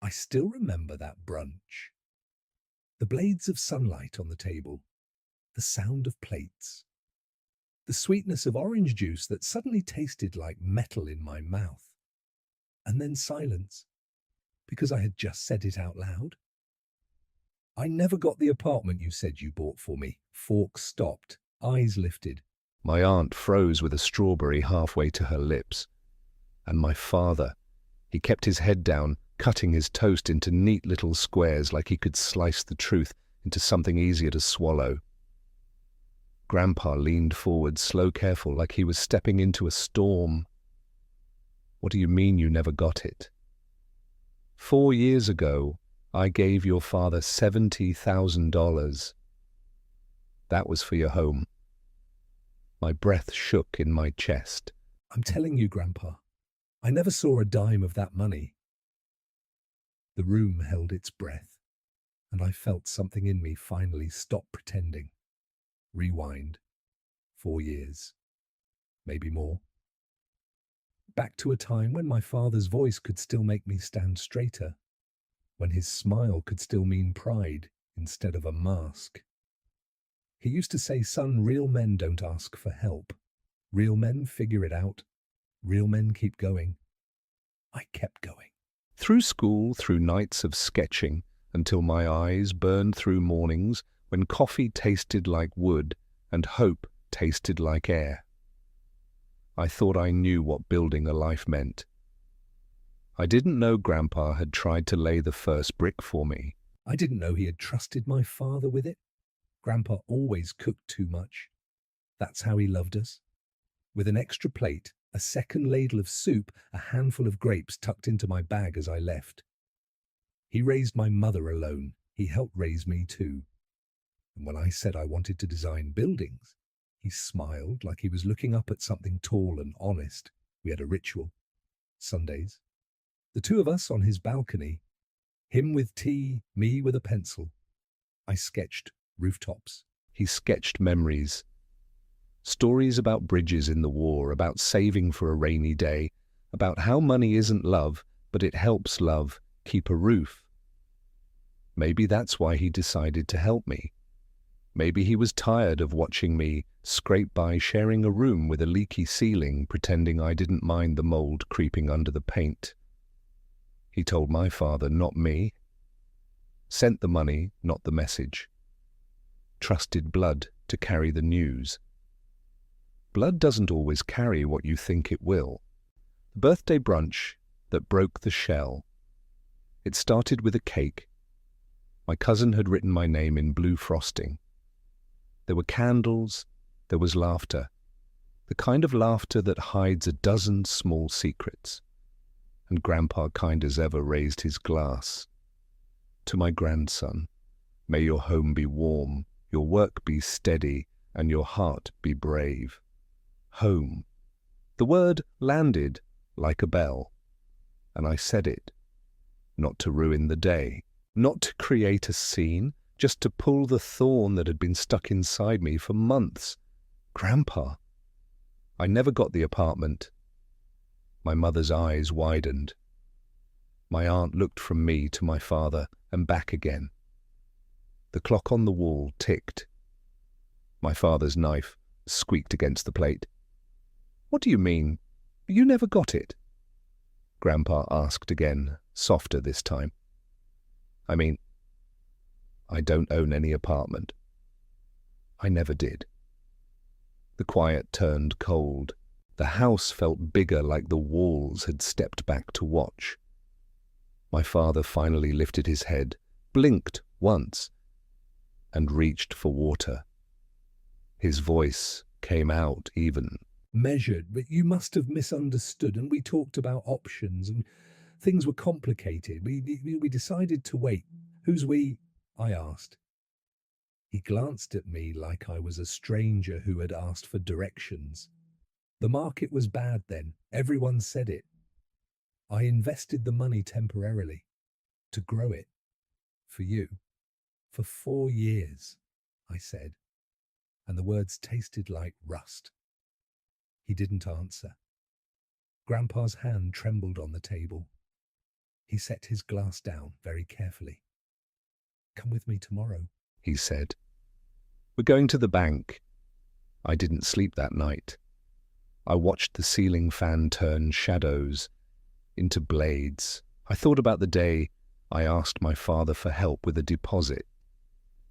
I still remember that brunch. The blades of sunlight on the table, the sound of plates, the sweetness of orange juice that suddenly tasted like metal in my mouth, and then silence, because I had just said it out loud. I never got the apartment you said you bought for me. Fork stopped, eyes lifted. My aunt froze with a strawberry halfway to her lips. And my father, he kept his head down, cutting his toast into neat little squares like he could slice the truth into something easier to swallow. Grandpa leaned forward, slow, careful, like he was stepping into a storm. What do you mean you never got it? 4 years ago, I gave your father $70,000. That was for your home. My breath shook in my chest. I'm telling you, Grandpa, I never saw a dime of that money. The room held its breath, and I felt something in me finally stop pretending. Rewind. 4 years. Maybe more. Back to a time when my father's voice could still make me stand straighter, when his smile could still mean pride instead of a mask. He used to say, "Son, real men don't ask for help. Real men figure it out. Real men keep going." I kept going. Through school, through nights of sketching, until my eyes burned through mornings when coffee tasted like wood and hope tasted like air. I thought I knew what building a life meant. I didn't know Grandpa had tried to lay the first brick for me. I didn't know he had trusted my father with it. Grandpa always cooked too much. That's how he loved us. With an extra plate, a second ladle of soup, a handful of grapes tucked into my bag as I left. He raised my mother alone. He helped raise me too. And when I said I wanted to design buildings, he smiled like he was looking up at something tall and honest. We had a ritual. Sundays. The two of us on his balcony. Him with tea, me with a pencil. I sketched rooftops. He sketched memories. Stories about bridges in the war, about saving for a rainy day, about how money isn't love, but it helps love keep a roof. Maybe that's why he decided to help me. Maybe he was tired of watching me scrape by sharing a room with a leaky ceiling, pretending I didn't mind the mold creeping under the paint. He told my father, not me. Sent the money, not the message. Trusted blood to carry the news. Blood doesn't always carry what you think it will. The birthday brunch that broke the shell. It started with a cake. My cousin had written my name in blue frosting. There were candles, there was laughter. The kind of laughter that hides a dozen small secrets. And Grandpa, kind as ever, raised his glass. To my grandson, may your home be warm, your work be steady, and your heart be brave. Home. The word landed like a bell, and I said it, not to ruin the day, not to create a scene, just to pull the thorn that had been stuck inside me for months. Grandpa. I never got the apartment. My mother's eyes widened. My aunt looked from me to my father and back again. The clock on the wall ticked. My father's knife squeaked against the plate. What do you mean? You never got it? Grandpa asked again, softer this time. I mean, I don't own any apartment. I never did. The quiet turned cold. The house felt bigger, like the walls had stepped back to watch. My father finally lifted his head, blinked once, and reached for water. His voice came out even. Measured, but you must have misunderstood, and we talked about options, and things were complicated. We decided to wait. Who's we? I asked. He glanced at me like I was a stranger who had asked for directions. The market was bad then. Everyone said it. I invested the money temporarily to grow it. For you. For 4 years, I said, and the words tasted like rust. He didn't answer. Grandpa's hand trembled on the table. He set his glass down very carefully. "Come with me tomorrow," he said. "We're going to the bank." I didn't sleep that night. I watched the ceiling fan turn shadows into blades. I thought about the day I asked my father for help with a deposit,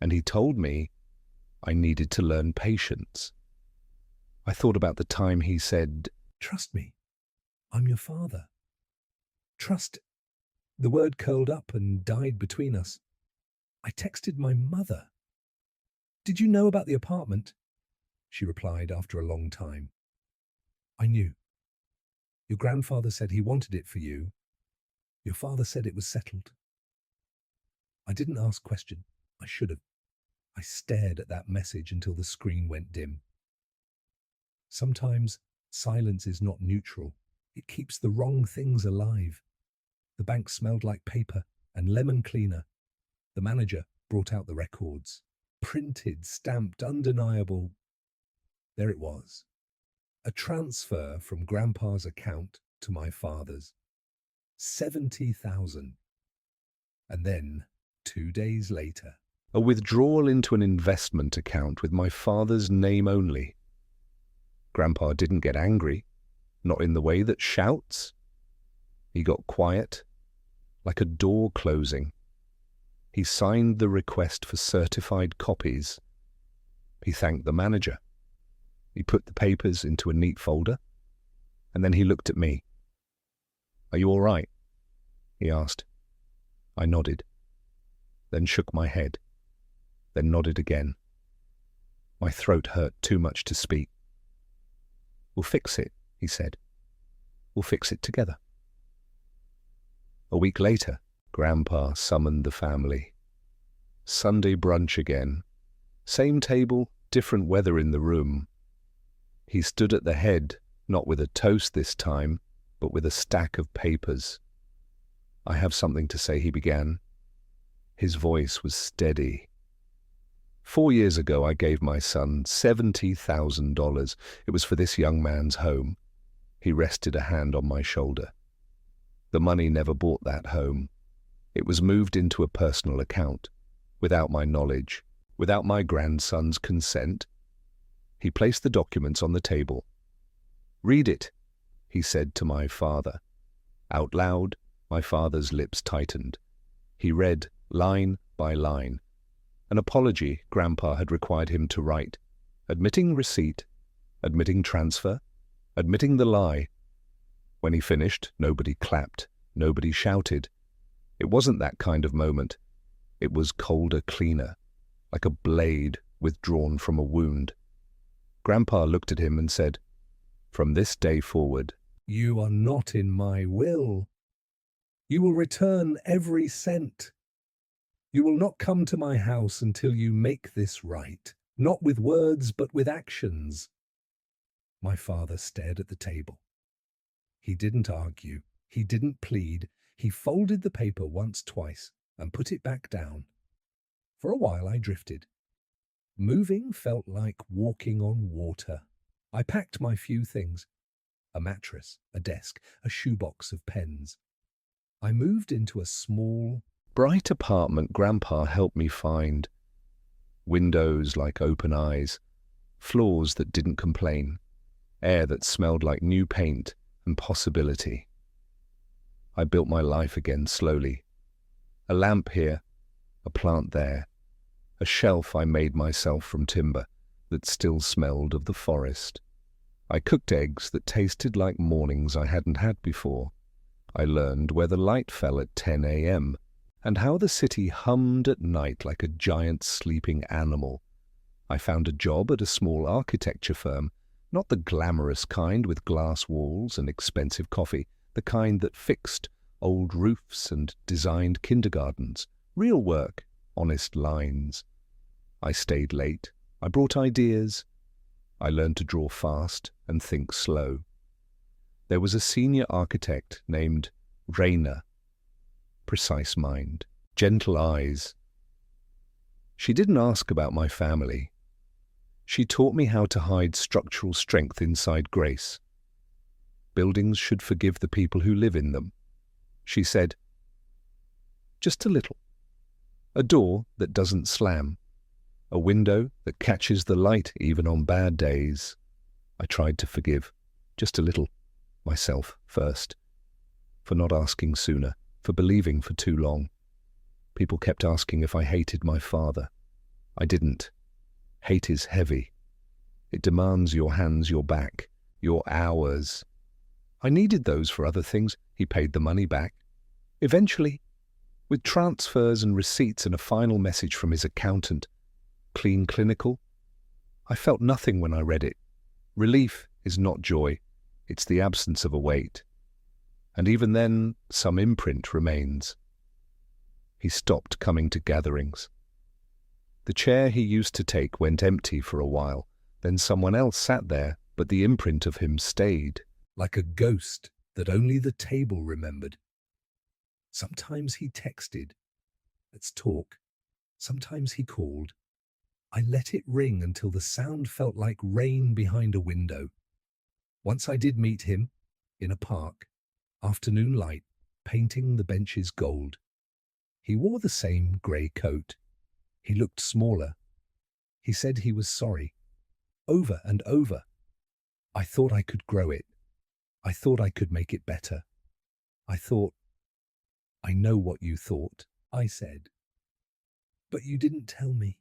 and he told me I needed to learn patience. I thought about the time he said, "Trust me, I'm your father." Trust. The word curled up and died between us. I texted my mother. "Did you know about the apartment?" She replied after a long time. "I knew. Your grandfather said he wanted it for you. Your father said it was settled." I didn't ask question. I should have. I stared at that message until the screen went dim. Sometimes silence is not neutral. It keeps the wrong things alive. The bank smelled like paper and lemon cleaner. The manager brought out the records. Printed, stamped, undeniable. There it was. A transfer from Grandpa's account to my father's. 70,000. And then, 2 days later, a withdrawal into an investment account with my father's name only. Grandpa didn't get angry, not in the way that shouts. He got quiet, like a door closing. He signed the request for certified copies. He thanked the manager. He put the papers into a neat folder, and then he looked at me. "Are you all right?" he asked. I nodded, then shook my head, then nodded again. My throat hurt too much to speak. "We'll fix it," he said. "We'll fix it together." A week later, Grandpa summoned the family. Sunday brunch again. Same table, different weather in the room. He stood at the head, not with a toast this time, but with a stack of papers. "I have something to say," he began. His voice was steady. 4 years ago, I gave my son $70,000. It was for this young man's home. He rested a hand on my shoulder. The money never bought that home. It was moved into a personal account, without my knowledge, without my grandson's consent. He placed the documents on the table. "Read it," he said to my father. Out loud, my father's lips tightened. He read line by line. An apology Grandpa had required him to write, admitting receipt, admitting transfer, admitting the lie. When he finished, nobody clapped, nobody shouted. It wasn't that kind of moment. It was colder, cleaner, like a blade withdrawn from a wound. Grandpa looked at him and said, "From this day forward, "You are not in my will. You will return every cent. You will not come to my house until you make this right, not with words but with actions." My father stared at the table. He didn't argue. He didn't plead. He folded the paper once, twice, and put it back down. For a while I drifted. Moving felt like walking on water. I packed my few things: a mattress, a desk, a shoebox of pens. I moved into a small, bright apartment Grandpa helped me find. Windows like open eyes, floors that didn't complain, air that smelled like new paint and possibility. I built my life again slowly. A lamp here, a plant there, a shelf I made myself from timber that still smelled of the forest. I cooked eggs that tasted like mornings I hadn't had before. I learned where the light fell at 10 a.m. and how the city hummed at night like a giant sleeping animal. I found a job at a small architecture firm, not the glamorous kind with glass walls and expensive coffee, the kind that fixed old roofs and designed kindergartens. Real work, honest lines. I stayed late. I brought ideas. I learned to draw fast and think slow. There was a senior architect named Raina. Precise mind, gentle eyes. She didn't ask about my family. She taught me how to hide structural strength inside grace. Buildings should forgive the people who live in them. She said, just a little. A door that doesn't slam. A window that catches the light even on bad days. I tried to forgive, just a little, myself first, for not asking sooner, for believing for too long. People kept asking if I hated my father. I didn't. Hate is heavy. It demands your hands, your back, your hours. I needed those for other things. He paid the money back. Eventually, with transfers and receipts and a final message from his accountant, clean clinical, I felt nothing when I read it. Relief is not joy. It's the absence of a weight. And even then, some imprint remains. He stopped coming to gatherings. The chair he used to take went empty for a while. Then someone else sat there, but the imprint of him stayed. Like a ghost that only the table remembered. Sometimes he texted, "Let's talk." Sometimes he called. I let it ring until the sound felt like rain behind a window. Once I did meet him, in a park, afternoon light, painting the benches gold. He wore the same grey coat. He looked smaller. He said he was sorry. Over and over. I thought I could grow it. I thought I could make it better. I thought, "I know what you thought," I said. "But you didn't tell me.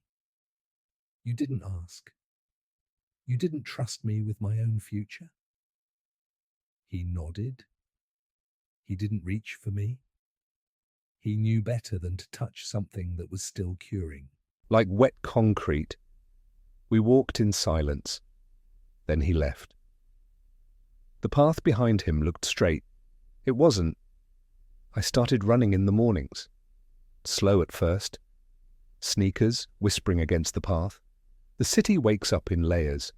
You didn't ask. You didn't trust me with my own future." He nodded. He didn't reach for me. He knew better than to touch something that was still curing. Like wet concrete. We walked in silence. Then he left. The path behind him looked straight. It wasn't. I started running in the mornings. Slow at first. Sneakers whispering against the path. The city wakes up in layers.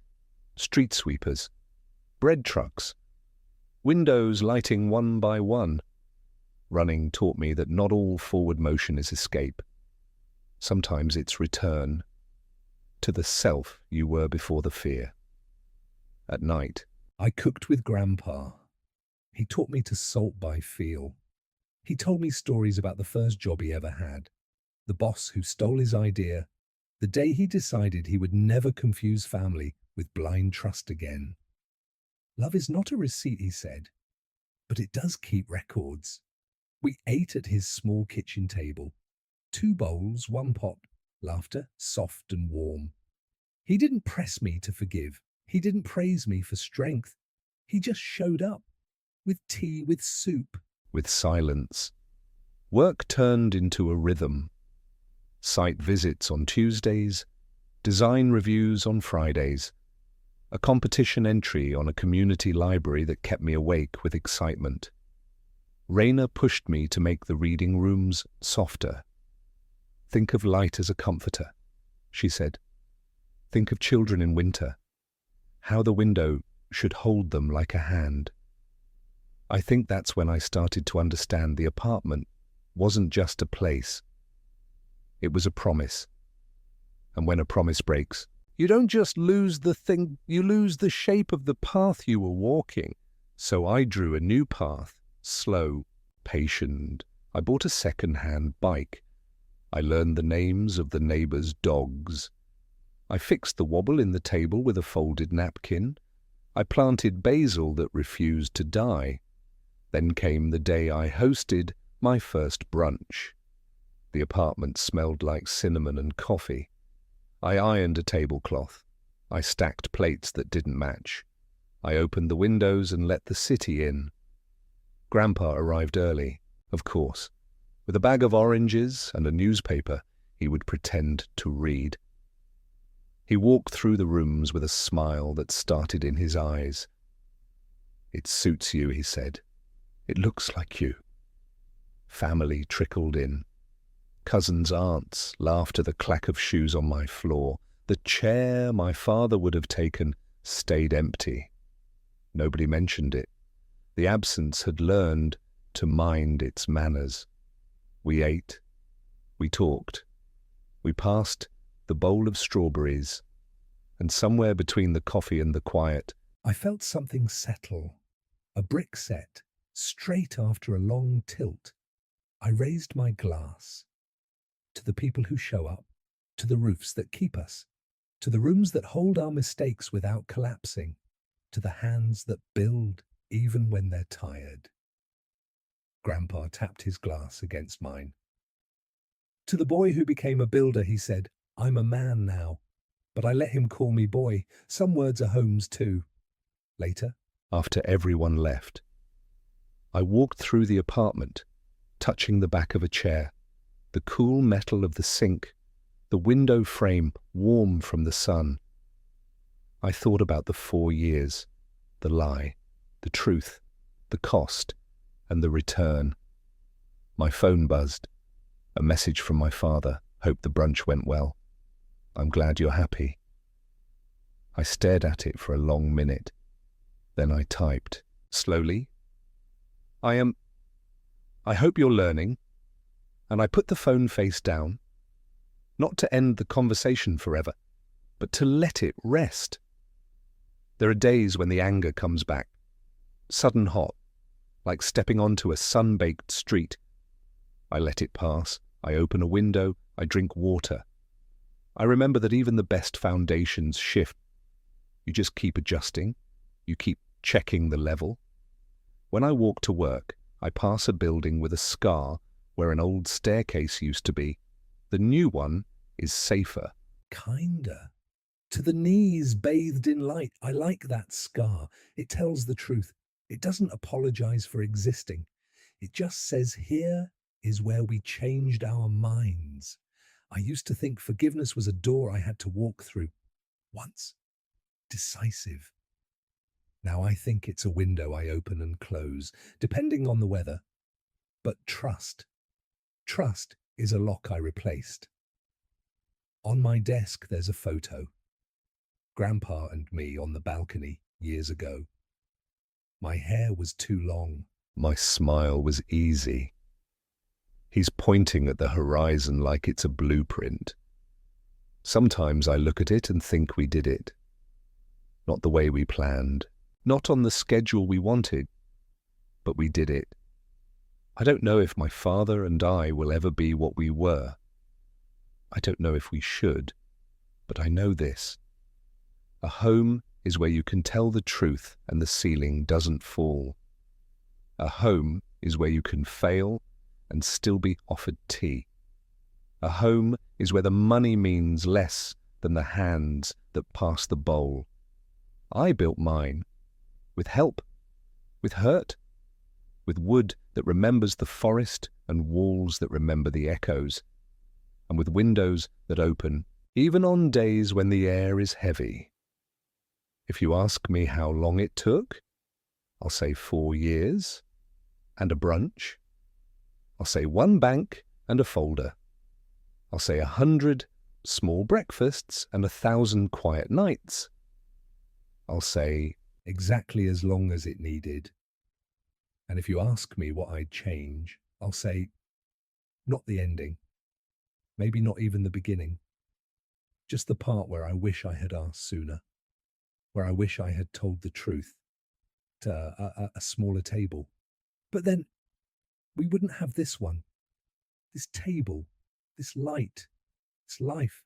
Street sweepers. Bread trucks. Windows lighting one by one. Running taught me that not all forward motion is escape. Sometimes it's return to the self you were before the fear. At night, I cooked with Grandpa. He taught me to salt by feel. He told me stories about the first job he ever had, the boss who stole his idea, the day he decided he would never confuse family with blind trust again. Love is not a receipt, he said, but it does keep records. We ate at his small kitchen table. 2 bowls, 1 pot, laughter, soft and warm. He didn't press me to forgive. He didn't praise me for strength. He just showed up, with tea, with soup. with silence. Work turned into a rhythm. Site visits on Tuesdays, design reviews on Fridays, a competition entry on a community library that kept me awake with excitement. Raina pushed me to make the reading rooms softer. Think of light as a comforter, she said. Think of children in winter, how the window should hold them like a hand. I think that's when I started to understand the apartment wasn't just a place. It was a promise. And when a promise breaks, you don't just lose the thing, you lose the shape of the path you were walking. So I drew a new path, slow, patient. I bought a second-hand bike. I learned the names of the neighbors' dogs. I fixed the wobble in the table with a folded napkin. I planted basil that refused to die. Then came the day I hosted my first brunch. The apartment smelled like cinnamon and coffee. I ironed a tablecloth. I stacked plates that didn't match. I opened the windows and let the city in. Grandpa arrived early, of course. With a bag of oranges and a newspaper, he would pretend to read. He walked through the rooms with a smile that started in his eyes. "It suits you," he said. "It looks like you." Family trickled in. Cousins, aunts laughed at the clack of shoes on my floor. The chair my father would have taken stayed empty. Nobody mentioned it. The absence had learned to mind its manners. We ate. We talked. We passed the bowl of strawberries. And somewhere between the coffee and the quiet, I felt something settle. A brick set, straight after a long tilt. I raised my glass to the people who show up, to the roofs that keep us, to the rooms that hold our mistakes without collapsing, to the hands that build even when they're tired. Grandpa tapped his glass against mine. To the boy who became a builder, he said, I'm a man now, but I let him call me boy. Some words are homes too. Later, After everyone left, I walked through the apartment, touching the back of a chair, the cool metal of the sink, the window frame warm from the sun. I thought about the 4 years, the lie, the truth, the cost, and the return. My phone buzzed. A message from my father. Hope the brunch went well. I'm glad you're happy. I stared at it for a long minute. Then I typed, slowly, I hope you're learning. And I put the phone face down, not to end the conversation forever, but to let it rest. There are days when the anger comes back, sudden hot, like stepping onto a sun-baked street. I let it pass. I open a window. I drink water. I remember that even the best foundations shift. You just keep adjusting. You keep checking the level. When I walk to work, I pass a building with a scar where an old staircase used to be. The new one is safer. Kinda. To the knees bathed in light. I like that scar. It tells the truth. It doesn't apologize for existing. It just says here is where we changed our minds. I used to think forgiveness was a door I had to walk through. Once. Decisive. Now I think it's a window I open and close, depending on the weather. But trust. Trust is a lock I replaced. On my desk there's a photo. Grandpa and me on the balcony years ago. My hair was too long. My smile was easy. He's pointing at the horizon like it's a blueprint. Sometimes I look at it and think we did it. Not the way we planned, not on the schedule we wanted, but we did it. I don't know if my father and I will ever be what we were. I don't know if we should, but I know this. A home is where you can tell the truth and the ceiling doesn't fall. A home is where you can fail and still be offered tea. A home is where the money means less than the hands that pass the bowl. I built mine, with help, with hurt, with wood that remembers the forest and walls that remember the echoes, and with windows that open even on days when the air is heavy. If you ask me how long it took, I'll say 4 years and a brunch. I'll say 1 bank and a folder. I'll say 100 small breakfasts and 1,000 quiet nights. I'll say Exactly as long as it needed. And if you ask me what I'd change, I'll say, not the ending. Maybe not even the beginning. Just the part where I wish I had asked sooner. Where I wish I had told the truth to a smaller table. But then we wouldn't have this one, this table, this light, this life.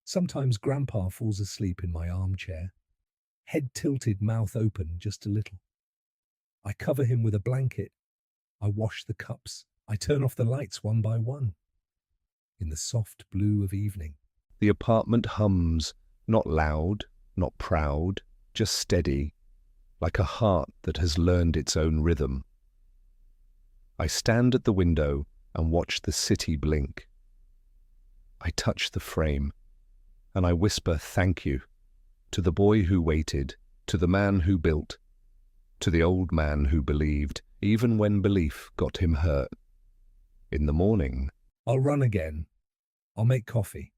Sometimes Grandpa falls asleep in my armchair, head tilted, mouth open just a little. I cover him with a blanket. I wash the cups. I turn off the lights one by one. In the soft blue of evening, the apartment hums, not loud, not proud, just steady, like a heart that has learned its own rhythm. I stand at the window and watch the city blink. I touch the frame, and I whisper thank you to the boy who waited, to the man who built, to the old man who believed, even when belief got him hurt. In the morning, I'll run again. I'll make coffee.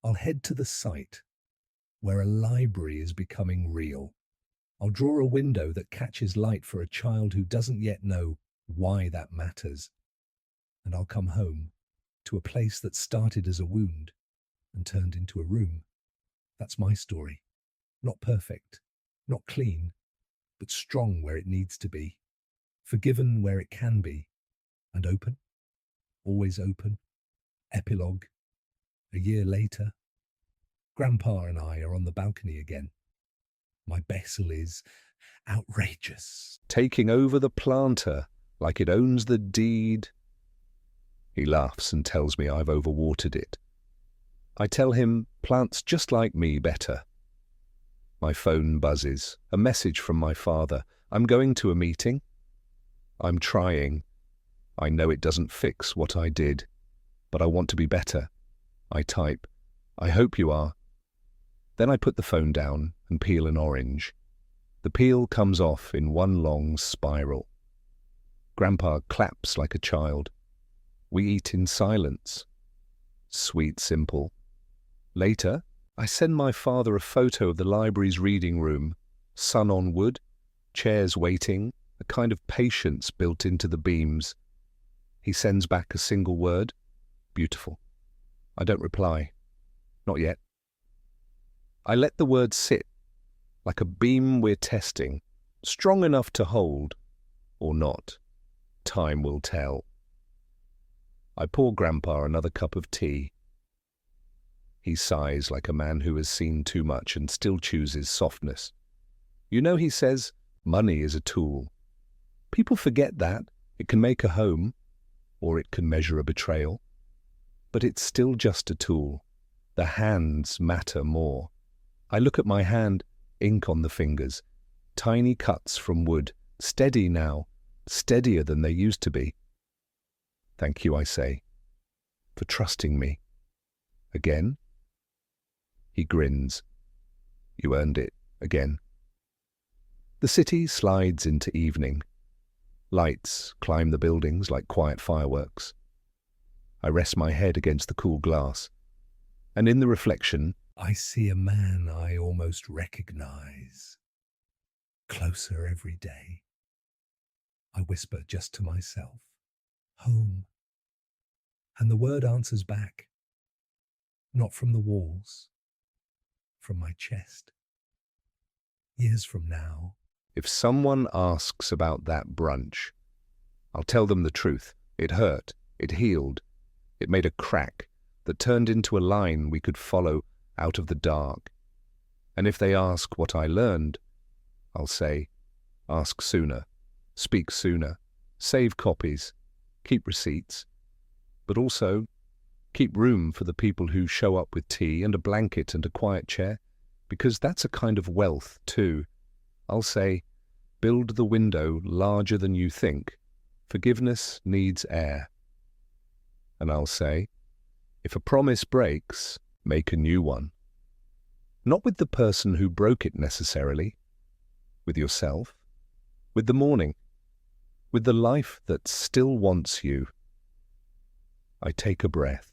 I'll head to the site where a library is becoming real. I'll draw a window that catches light for a child who doesn't yet know why that matters. And I'll come home to a place that started as a wound and turned into a room. That's my story. Not perfect, not clean, but strong where it needs to be, forgiven where it can be, And open, always open. Epilogue. A year later, Grandpa and I are on the balcony again. My Bessel is outrageous. Taking over the planter like it owns the deed. He laughs and tells me I've overwatered it. I tell him plants just like me better. My phone buzzes. A message from my father. I'm going to a meeting. I'm trying. I know it doesn't fix what I did, but I want to be better. I type, I hope you are. Then I put the phone down and peel an orange. The peel comes off in one long spiral. Grandpa claps like a child. We eat in silence. Sweet, simple. Later, I send my father a photo of the library's reading room. Sun on wood, chairs waiting, a kind of patience built into the beams. He sends back a single word, beautiful. I don't reply. Not yet. I let the word sit, like a beam we're testing, strong enough to hold, or not. Time will tell. I pour Grandpa another cup of tea. He sighs like a man who has seen too much and still chooses softness. You know, he says, money is a tool. People forget that. It can make a home, or it can measure a betrayal. But it's still just a tool. The hands matter more. I look at my hand, ink on the fingers, tiny cuts from wood, steady now, steadier than they used to be. Thank you, I say, for trusting me. Again? He grins. You earned it, again. The city slides into evening. Lights climb the buildings like quiet fireworks. I rest my head against the cool glass, and in the reflection, I see a man I almost recognize. Closer every day. I whisper just to myself, home. And the word answers back, not from the walls, from my chest. Years from now, if someone asks about that brunch, I'll tell them the truth. It hurt, it healed, it made a crack that turned into a line we could follow out of the dark. And if they ask what I learned, I'll say, ask sooner, speak sooner, save copies, keep receipts, but also keep room for the people who show up with tea and a blanket and a quiet chair, because that's a kind of wealth too. I'll say, build the window larger than you think. Forgiveness needs air. And I'll say, if a promise breaks, make a new one. Not with the person who broke it necessarily, with yourself, with the morning, with the life that still wants you. I take a breath,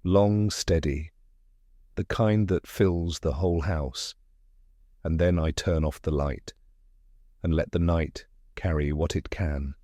long, steady, the kind that fills the whole house, and then I turn off the light and let the night carry what it can.